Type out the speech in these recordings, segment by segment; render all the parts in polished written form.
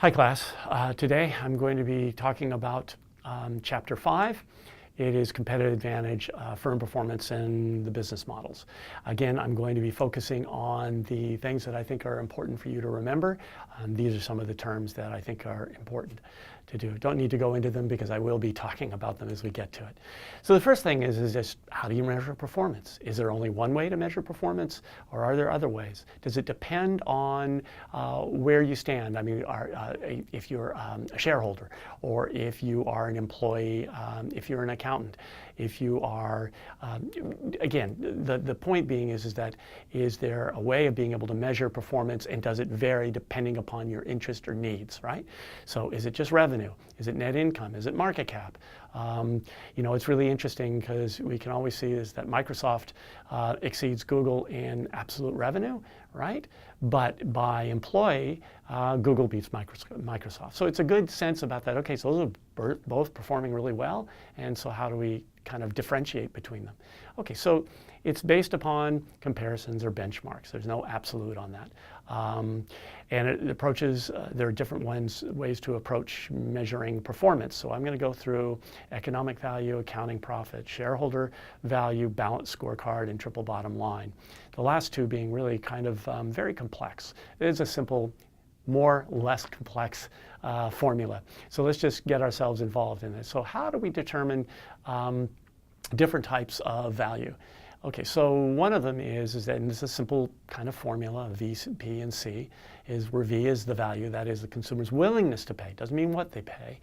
Hi class. Today I'm going to be talking about Chapter 5. It is competitive advantage, firm performance, and the business models. Again, I'm going to be focusing on the things that I think are important for you to remember. These are some of the terms that I think are important to do. Don't need to go into them because I will be talking about them as we get to it. So the first thing is just how do you measure performance? Is there only one way to measure performance, or are there other ways? Does it depend on where you stand? I mean, if you're a shareholder, or if you are an employee, if you're an accountant, if you are, again, the point being is that is there a way of being able to measure performance, and does it vary depending upon your interest or needs, right? So is it just revenue? Is it net income? Is it market cap? You know, it's really interesting because we can always see is that Microsoft exceeds Google in absolute revenue, right? But by employee, Google beats Microsoft. So it's a good sense about that. Okay, so those are both performing really well, and so how do we kind of differentiate between them? Okay, so it's based upon comparisons or benchmarks. There's no absolute on that. And it approaches, there are different ways to approach measuring performance. So I'm going to go through economic value, accounting profit, shareholder value, balanced scorecard, and triple bottom line. The last two being really kind of very complex. It is a simple, less complex formula. So let's just get ourselves involved in this. So how do we determine different types of value? Okay, so one of them is that, and this is a simple kind of formula, V, P, and C, is where V is the value, that is the consumer's willingness to pay. Doesn't mean what they pay.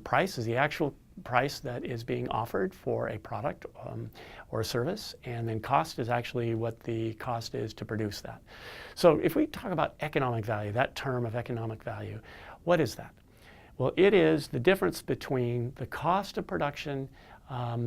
Price is the actual price that is being offered for a product or a service, and then cost is actually what the cost is to produce that. So if we talk about economic value, that term of economic value, what is that? Well, it is the difference between the cost of production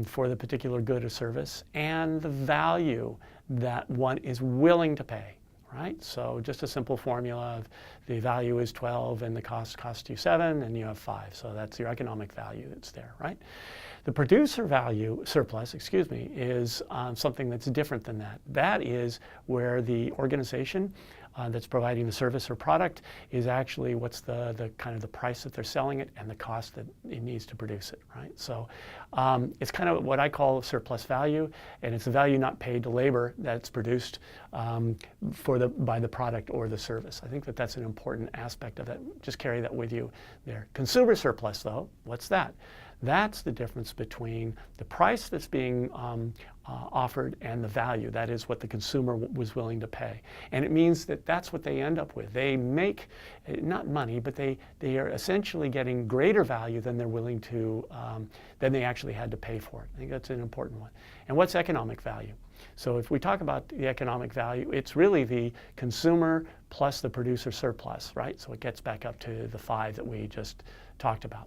for the particular good or service and the value that one is willing to pay, right? So just a simple formula of the value is 12 and the costs you 7 and you have 5. So that's your economic value that's there, right? The producer value, surplus, is something that's different than that. That is where the organization that's providing the service or product is actually what's the kind of the price that they're selling it and the cost that it needs to produce it, right? So it's kind of what I call surplus value, and it's the value not paid to labor that's produced by the product or the service. I think that that's an important aspect of that. Just carry that with you there. Consumer surplus, though, what's that? That's the difference between the price that's being offered and the value. That is what the consumer was willing to pay. And it means that that's what they end up with. They make, not money, but they are essentially getting greater value than they're willing to, than they actually had to pay for it. I think that's an important one. And what's economic value? So if we talk about the economic value, it's really the consumer plus the producer surplus, right? So it gets back up to the 5 that we just talked about.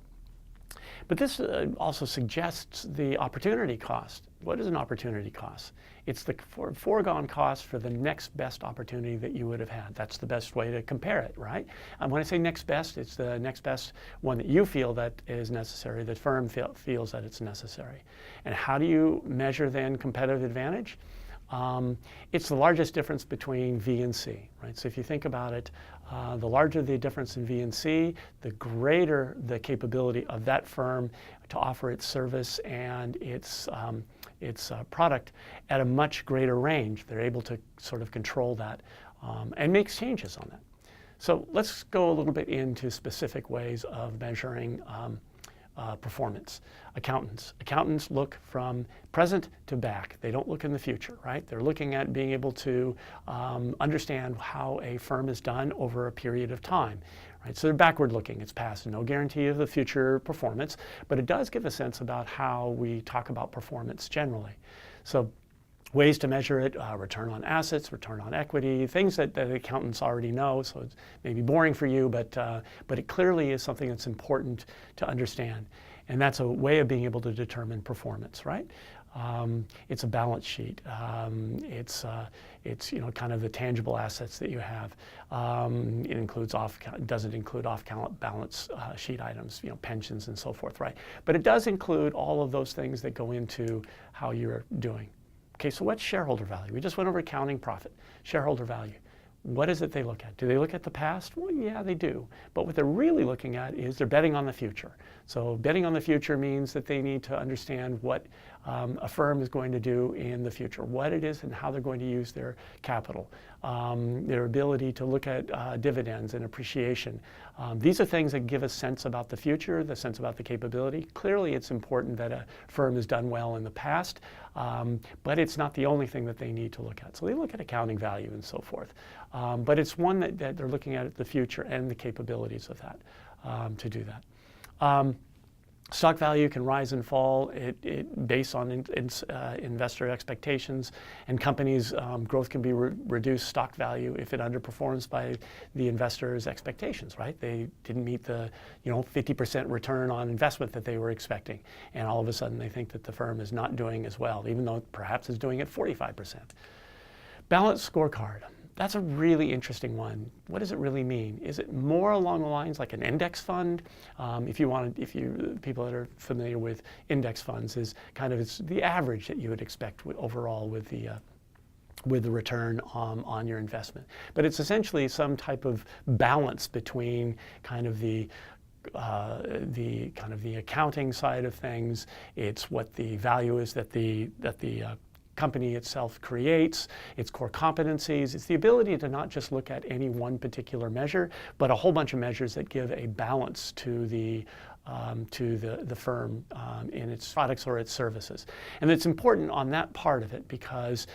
But this also suggests the opportunity cost. What is an opportunity cost? It's the foregone cost for the next best opportunity that you would have had. That's the best way to compare it, right? And when I say next best, it's the next best one that you feel that is necessary, the firm feels that it's necessary. And how do you measure then competitive advantage? It's the largest difference between V and C, right? So if you think about it, the larger the difference in V and C, the greater the capability of that firm to offer its service and its product at a much greater range. They're able to sort of control that and make changes on that. So let's go a little bit into specific ways of measuring performance. Accountants look from present to back. They don't look in the future, right? They're looking at being able to understand how a firm is done over a period of time, right? So they're backward looking. It's past, no guarantee of the future performance, but it does give a sense about how we talk about performance generally. So ways to measure it, return on assets, return on equity, things that accountants already know, so it's maybe boring for you, but it clearly is something that's important to understand. And that's a way of being able to determine performance, right? It's a balance sheet. It's kind of the tangible assets that you have. It includes doesn't include off-balance sheet items, pensions and so forth, right? But it does include all of those things that go into how you're doing. Okay, so what's shareholder value? We just went over accounting profit. Shareholder value. what is it they look at? Do they look at the past? Well, yeah, they do. But what they're really looking at is they're betting on the future. So betting on the future means that they need to understand what a firm is going to do in the future, what it is and how they're going to use their capital, their ability to look at dividends and appreciation. These are things that give a sense about the future, the sense about the capability. Clearly, it's important that a firm has done well in the past, but it's not the only thing that they need to look at. So they look at accounting value and so forth. But it's one that they're looking at the future and the capabilities of that to do that. Stock value can rise and fall based on investor expectations, and companies' growth can be reduced stock value if it underperforms by the investors' expectations, right? They didn't meet the 50% return on investment that they were expecting, and all of a sudden they think that the firm is not doing as well, even though perhaps it's doing it 45%. Balanced scorecard. That's a really interesting one. What does it really mean? Is it more along the lines like an index fund? People that are familiar with index funds, is kind of it's the average that you would expect overall with the return on your investment. But it's essentially some type of balance between kind of the accounting side of things. It's what the value is that the company itself creates, its core competencies. It's the ability to not just look at any one particular measure, but a whole bunch of measures that give a balance to the firm in its products or its services. And it's important on that part of it because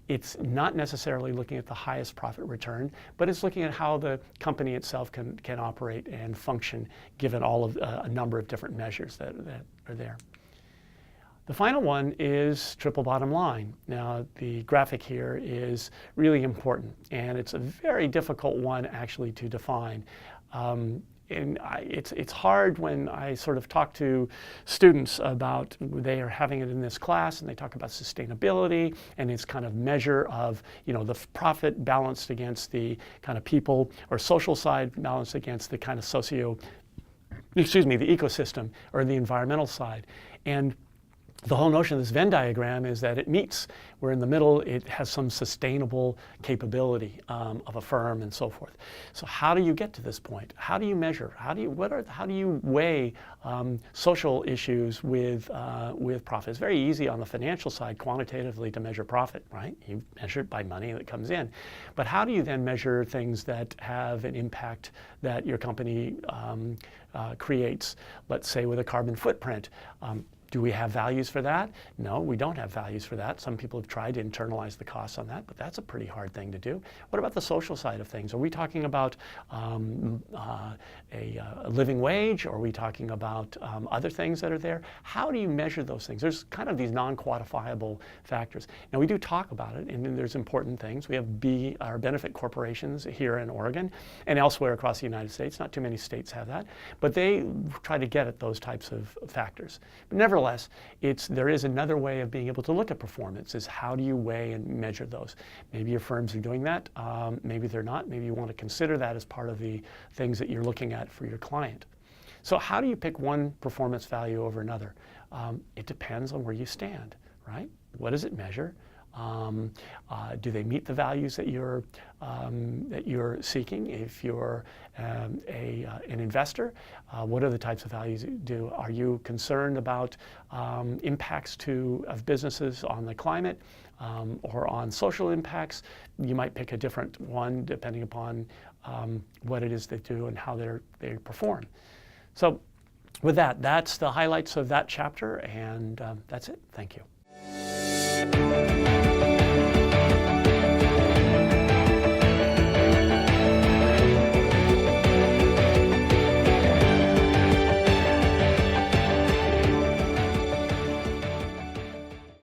it's not necessarily looking at the highest profit return, but it's looking at how the company itself can operate and function given all of a number of different measures that are there. The final one is triple bottom line. Now, the graphic here is really important, and it's a very difficult one actually to define. It's hard when I sort of talk to students about, they are having it in this class and they talk about sustainability and its kind of measure of, the profit balanced against the kind of people or social side balanced against the kind of the ecosystem or the environmental side. And the whole notion of this Venn diagram is that it meets, where in the middle it has some sustainable capability of a firm and so forth. So how do you get to this point? How do you measure? How do you weigh social issues with profit? It's very easy on the financial side quantitatively to measure profit, right? You measure it by money that comes in. But how do you then measure things that have an impact that your company creates, let's say with a carbon footprint? Do we have values for that? No, we don't have values for that. Some people have tried to internalize the costs on that, but that's a pretty hard thing to do. What about the social side of things? Are we talking about a living wage? Or are we talking about other things that are there? How do you measure those things? There's kind of these non-quantifiable factors. Now, we do talk about it, and then there's important things. We have our benefit corporations here in Oregon and elsewhere across the United States. Not too many states have that, but they try to get at those types of factors. But nevertheless, there is another way of being able to look at performance, is how do you weigh and measure those? Maybe your firms are doing that, maybe they're not. Maybe you want to consider that as part of the things that you're looking at for your client. So how do you pick one performance value over another? It depends on where you stand, right? What does it measure? Do they meet the values that you're seeking? If you're an investor, what are the types of values you do? Are you concerned about impacts of businesses on the climate or on social impacts? You might pick a different one depending upon what it is they do and how they perform. So with that, that's the highlights of that chapter, and that's it. Thank you.